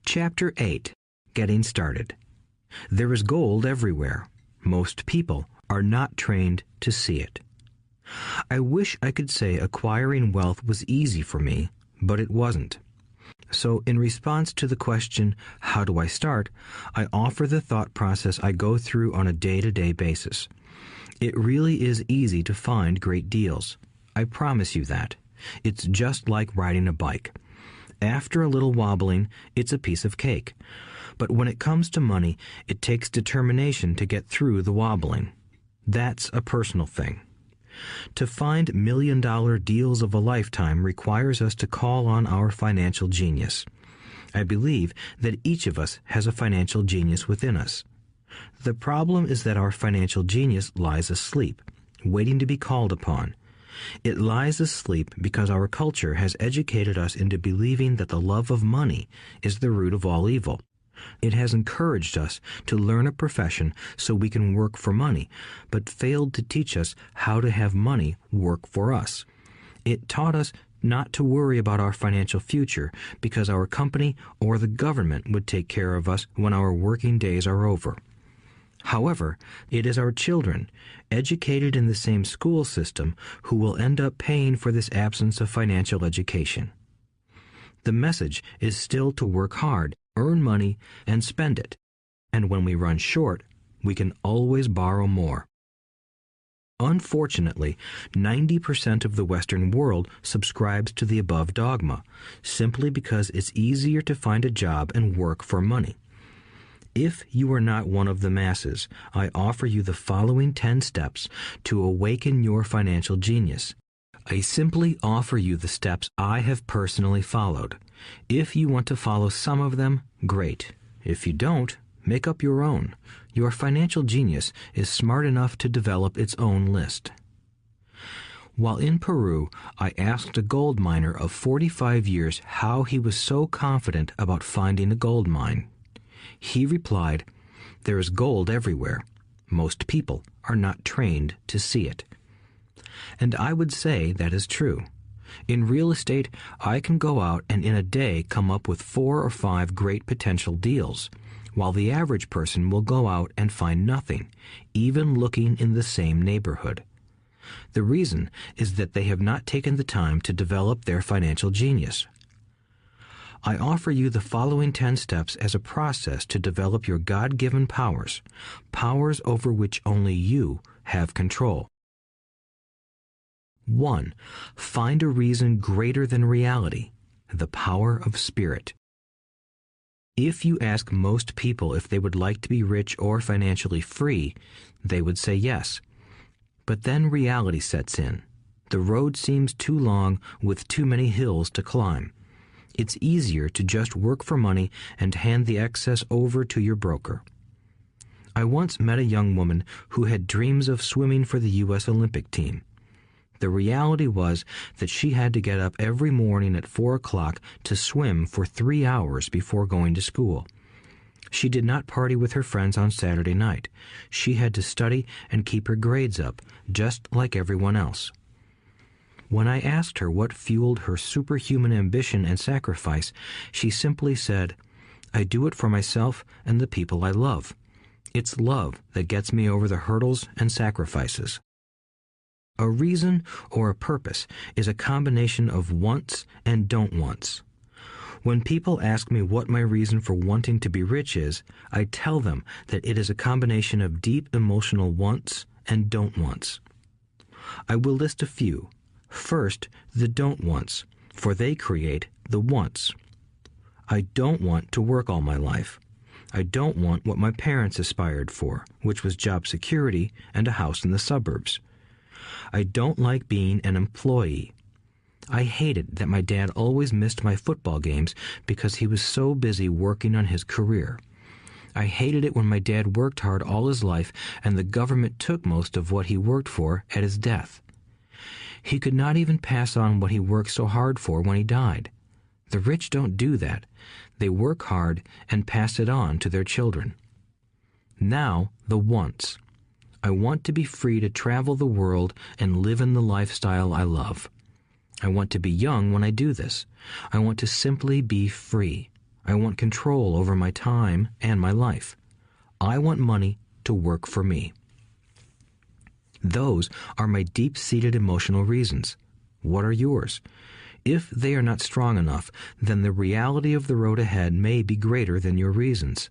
Chapter 8. Getting Started. There is gold everywhere. Most people are not trained to see it. I wish I could say acquiring wealth was easy for me, but it wasn't. So in response to the question, how do I start, I offer the thought process I go through on a day-to-day basis. It really is easy to find great deals. I promise you that. It's just like riding a bike. After a little wobbling, it's a piece of cake. But when it comes to money, it takes determination to get through the wobbling. That's a personal thing. To find million-dollar deals of a lifetime requires us to call on our financial genius. I believe that each of us has a financial genius within us. The problem is that our financial genius lies asleep, waiting to be called upon. It lies asleep because our culture has educated us into believing that the love of money is the root of all evil. It has encouraged us to learn a profession so we can work for money, but failed to teach us how to have money work for us. It taught us not to worry about our financial future because our company or the government would take care of us when our working days are over. However, it is our children, educated in the same school system, who will end up paying for this absence of financial education. The message is still to work hard, earn money, and spend it. And when we run short, we can always borrow more. Unfortunately, 90% of the Western world subscribes to the above dogma, simply because it's easier to find a job and work for money. If you are not one of the masses, I offer you the following 10 steps to awaken your financial genius. I simply offer you the steps I have personally followed. If you want to follow some of them, great. If you don't, make up your own. Your financial genius is smart enough to develop its own list. While in Peru, I asked a gold miner of 45 years how he was so confident about finding a gold mine. He replied, "There is gold everywhere. Most people are not trained to see it." And I would say that is true. In real estate, I can go out and in a day come up with 4 or 5 great potential deals, while the average person will go out and find nothing, even looking in the same neighborhood. The reason is that they have not taken the time to develop their financial genius. I offer you the following 10 steps as a process to develop your God-given powers, powers over which only you have control. 1. Find a reason greater than reality, the power of spirit. If you ask most people if they would like to be rich or financially free, they would say yes. But then reality sets in. The road seems too long with too many hills to climb. It's easier to just work for money and hand the excess over to your broker. I once met a young woman who had dreams of swimming for the U.S. Olympic team. The reality was that she had to get up every morning at 4 o'clock to swim for 3 hours before going to school. She did not party with her friends on Saturday night. She had to study and keep her grades up, just like everyone else. When I asked her what fueled her superhuman ambition and sacrifice, she simply said, "I do it for myself and the people I love. It's love that gets me over the hurdles and sacrifices." A reason or a purpose is a combination of wants and don't wants. When people ask me what my reason for wanting to be rich is, I tell them that it is a combination of deep emotional wants and don't wants. I will list a few. First, the don't wants, for they create the wants. I don't want to work all my life. I don't want what my parents aspired for, which was job security and a house in the suburbs. I don't like being an employee. I hated that my dad always missed my football games because he was so busy working on his career. I hated it when my dad worked hard all his life and the government took most of what he worked for at his death. He could not even pass on what he worked so hard for when he died. The rich don't do that. They work hard and pass it on to their children. Now, the wants. I want to be free to travel the world and live in the lifestyle I love. I want to be young when I do this. I want to simply be free. I want control over my time and my life. I want money to work for me. Those are my deep-seated emotional reasons. What are yours? If they are not strong enough, then the reality of the road ahead may be greater than your reasons.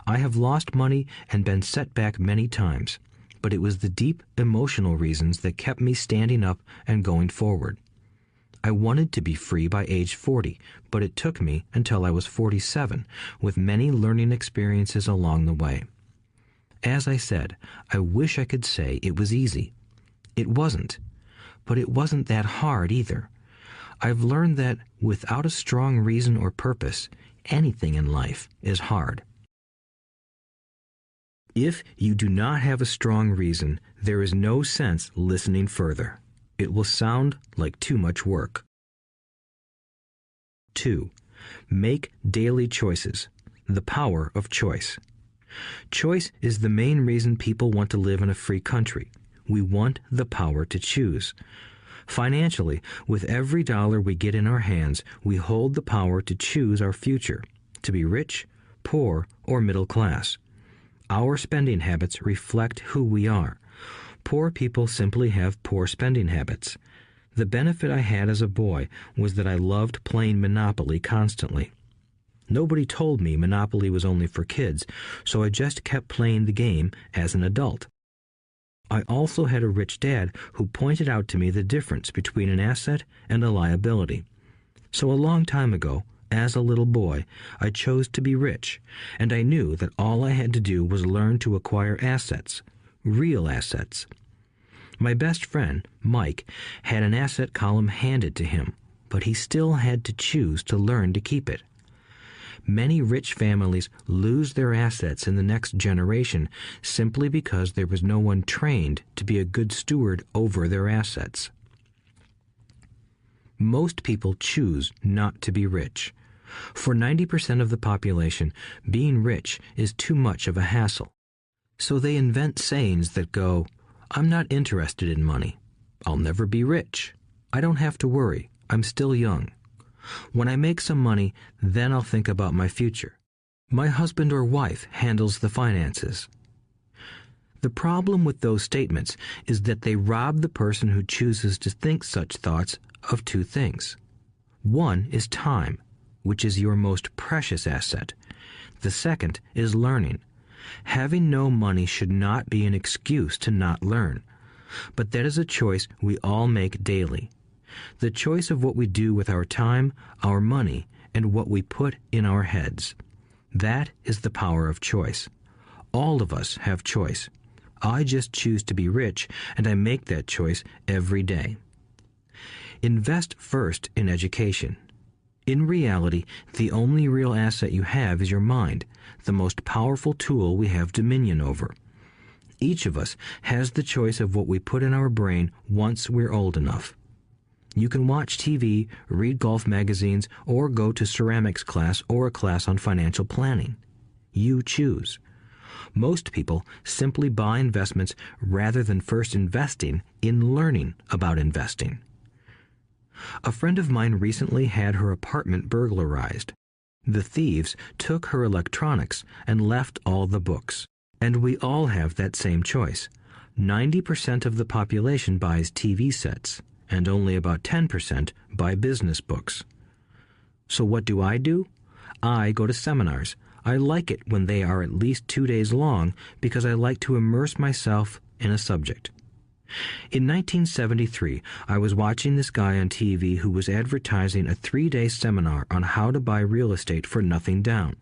I have lost money and been set back many times, but it was the deep emotional reasons that kept me standing up and going forward. I wanted to be free by age 40, but it took me until I was 47, with many learning experiences along the way. As I said, I wish I could say it was easy. It wasn't, but it wasn't that hard either. I've learned that without a strong reason or purpose, anything in life is hard. If you do not have a strong reason, there is no sense listening further. It will sound like too much work. 2. Make daily choices. The power of choice. Choice is the main reason people want to live in a free country. We want the power to choose. Financially, with every dollar we get in our hands, we hold the power to choose our future, to be rich, poor, or middle class. Our spending habits reflect who we are. Poor people simply have poor spending habits. The benefit I had as a boy was that I loved playing Monopoly constantly. Nobody told me Monopoly was only for kids, so I just kept playing the game as an adult. I also had a rich dad who pointed out to me the difference between an asset and a liability. So a long time ago, as a little boy, I chose to be rich, and I knew that all I had to do was learn to acquire assets, real assets. My best friend, Mike, had an asset column handed to him, but he still had to choose to learn to keep it. Many rich families lose their assets in the next generation simply because there was no one trained to be a good steward over their assets. Most people choose not to be rich. For 90% of the population, being rich is too much of a hassle. So they invent sayings that go, "I'm not interested in money. I'll never be rich. I don't have to worry. I'm still young. When I make some money, then I'll think about my future. My husband or wife handles the finances." The problem with those statements is that they rob the person who chooses to think such thoughts of two things. One is time, which is your most precious asset. The second is learning. Having no money should not be an excuse to not learn, but that is a choice we all make daily. The choice of what we do with our time, our money, and what we put in our heads. That is the power of choice. All of us have choice. I just choose to be rich, and I make that choice every day. Invest first in education. In reality, the only real asset you have is your mind, the most powerful tool we have dominion over. Each of us has the choice of what we put in our brain once we're old enough. You can watch TV, read golf magazines, or go to ceramics class or a class on financial planning. You choose. Most people simply buy investments rather than first investing in learning about investing. A friend of mine recently had her apartment burglarized. The thieves took her electronics and left all the books. And we all have that same choice. 90% of the population buys TV sets, and only about 10% buy business books. So what do? I go to seminars. I like it when they are at least 2 days long because I like to immerse myself in a subject. In 1973, I was watching this guy on TV who was advertising a 3-day seminar on how to buy real estate for nothing down.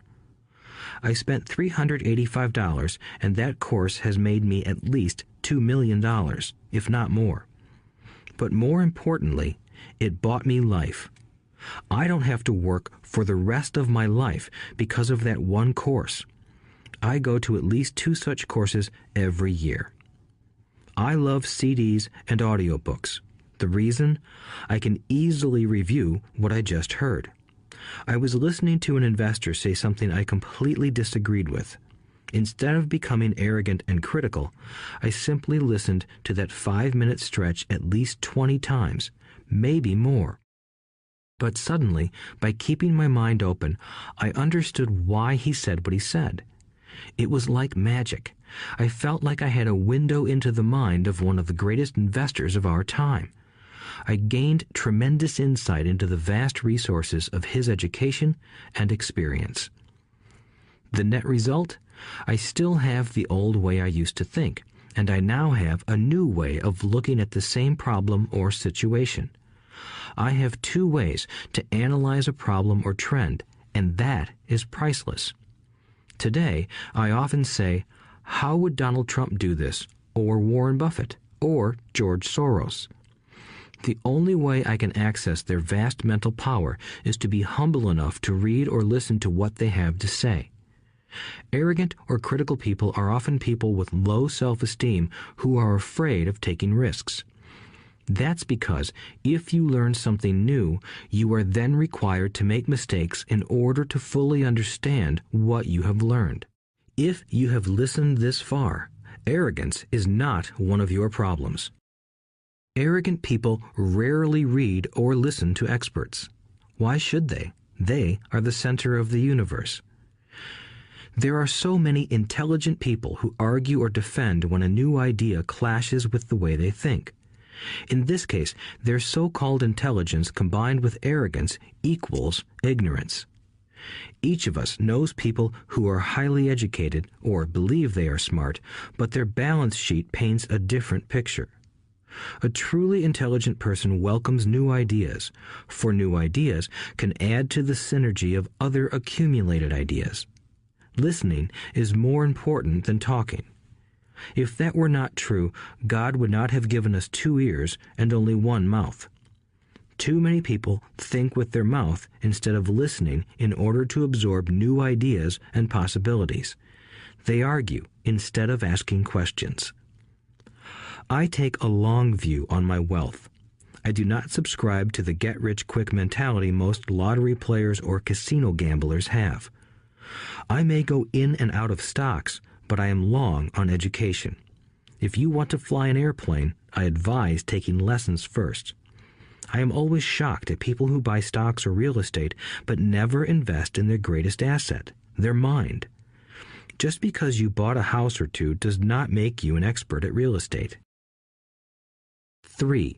I spent $385, and that course has made me at least $2 million, if not more. But more importantly, it bought me life. I don't have to work for the rest of my life because of that one course. I go to at least 2 such courses every year. I love CDs and audiobooks. The reason? I can easily review what I just heard. I was listening to an investor say something I completely disagreed with. Instead of becoming arrogant and critical, I simply listened to that 5-minute stretch at least 20 times, maybe more. But suddenly, by keeping my mind open, I understood why he said what he said. It was like magic. I felt like I had a window into the mind of one of the greatest investors of our time. I gained tremendous insight into the vast resources of his education and experience. The net result? I still have the old way I used to think, and I now have a new way of looking at the same problem or situation. I have two ways to analyze a problem or trend, and that is priceless. Today, I often say, how would Donald Trump do this, or Warren Buffett, or George Soros? The only way I can access their vast mental power is to be humble enough to read or listen to what they have to say. Arrogant or critical people are often people with low self-esteem who are afraid of taking risks. That's because if you learn something new, you are then required to make mistakes in order to fully understand what you have learned. If you have listened this far, arrogance is not one of your problems. Arrogant people rarely read or listen to experts. Why should they? They are the center of the universe. There are so many intelligent people who argue or defend when a new idea clashes with the way they think. In this case, their so-called intelligence combined with arrogance equals ignorance. Each of us knows people who are highly educated or believe they are smart, but their balance sheet paints a different picture. A truly intelligent person welcomes new ideas, for new ideas can add to the synergy of other accumulated ideas. Listening is more important than talking. If that were not true, God would not have given us 2 ears and only 1 mouth. Too many people think with their mouth instead of listening in order to absorb new ideas and possibilities. They argue instead of asking questions. I take a long view on my wealth. I do not subscribe to the get-rich-quick mentality most lottery players or casino gamblers have. I may go in and out of stocks, but I am long on education. If you want to fly an airplane, I advise taking lessons first. I am always shocked at people who buy stocks or real estate but never invest in their greatest asset, their mind. Just because you bought a house or two does not make you an expert at real estate. 3.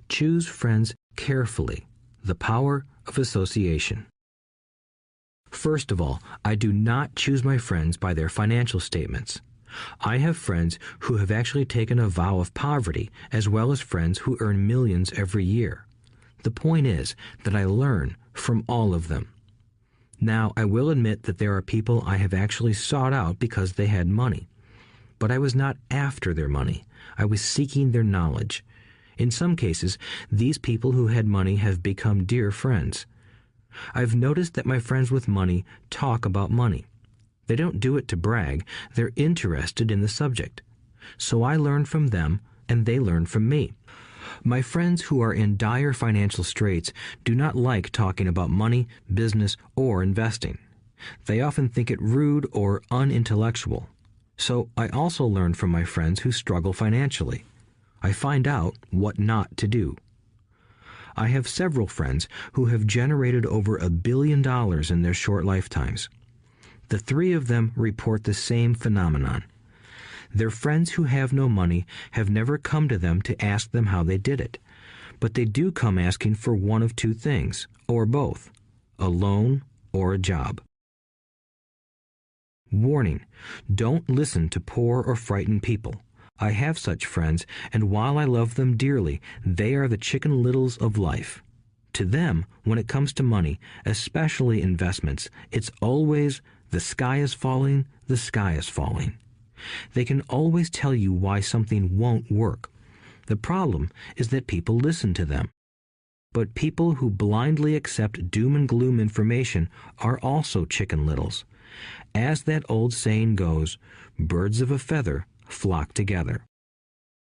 Choose friends carefully. The power of association. First of all, I do not choose my friends by their financial statements. I have friends who have actually taken a vow of poverty, as well as friends who earn millions every year. The point is that I learn from all of them. Now, I will admit that there are people I have actually sought out because they had money. But I was not after their money. I was seeking their knowledge. In some cases, these people who had money have become dear friends. I've noticed that my friends with money talk about money. They don't do it to brag. They're interested in the subject. So I learn from them, and they learn from me. My friends who are in dire financial straits do not like talking about money, business, or investing. They often think it rude or unintellectual. So I also learn from my friends who struggle financially. I find out what not to do. I have several friends who have generated over $1 billion in their short lifetimes. The 3 of them report the same phenomenon. Their friends who have no money have never come to them to ask them how they did it, but they do come asking for one of 2 things, or both, a loan or a job. Warning: don't listen to poor or frightened people. I have such friends, and while I love them dearly, they are the Chicken Littles of life. To them, when it comes to money, especially investments, it's always, the sky is falling, the sky is falling. They can always tell you why something won't work. The problem is that people listen to them. But people who blindly accept doom and gloom information are also Chicken Littles. As that old saying goes, birds of a feather flock together.